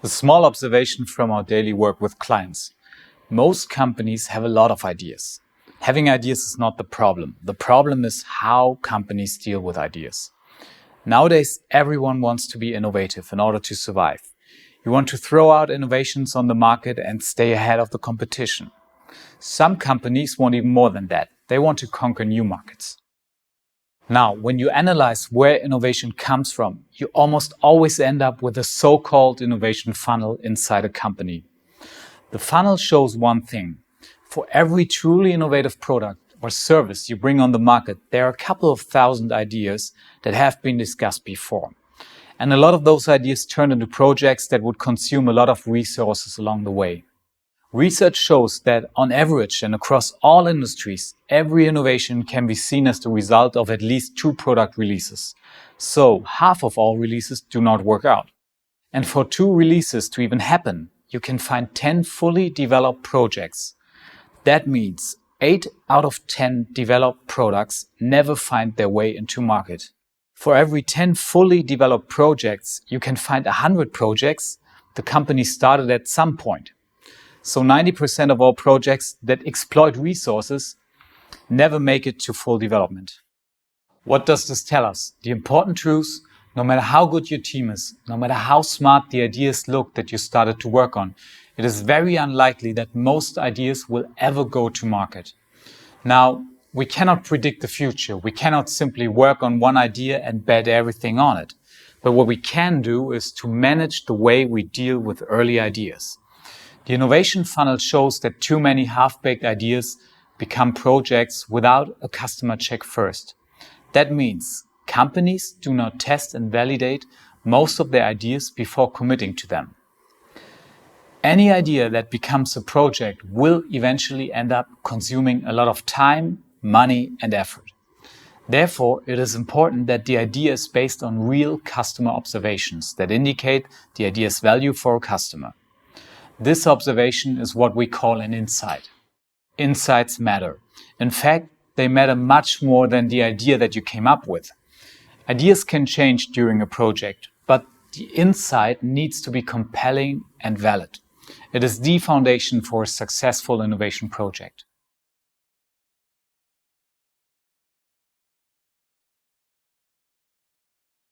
A small observation from our daily work with clients. Most companies have a lot of ideas. Having ideas is not the problem. The problem is how companies deal with ideas. Nowadays, everyone wants to be innovative in order to survive. You want to throw out innovations on the market and stay ahead of the competition. Some companies want even more than that. They want to conquer new markets. Now, when you analyze where innovation comes from, you almost always end up with a so-called innovation funnel inside a company. The funnel shows one thing. For every truly innovative product or service you bring on the market, there are a couple of thousand ideas that have been discussed before. And a lot of those ideas turn into projects that would consume a lot of resources along the way. Research shows that on average and across all industries, every innovation can be seen as the result of at least 2 product releases. So half of all releases do not work out. And for 2 releases to even happen, you can find 10 fully developed projects. That means 8 out of 10 developed products never find their way into market. For every 10 fully developed projects, you can find 100 projects the company started at some point. So 90% of all projects that exploit resources never make it to full development. What does this tell us? The important truth: no matter how good your team is, no matter how smart the ideas look that you started to work on, it is very unlikely that most ideas will ever go to market. Now, we cannot predict the future. We cannot simply work on one idea and bet everything on it. But what we can do is to manage the way we deal with early ideas. The innovation funnel shows that too many half-baked ideas become projects without a customer check first. That means companies do not test and validate most of their ideas before committing to them. Any idea that becomes a project will eventually end up consuming a lot of time, money, and effort. Therefore, it is important that the idea is based on real customer observations that indicate the idea's value for a customer. This observation is what we call an insight. Insights matter. In fact, they matter much more than the idea that you came up with. Ideas can change during a project, but the insight needs to be compelling and valid. It is the foundation for a successful innovation project.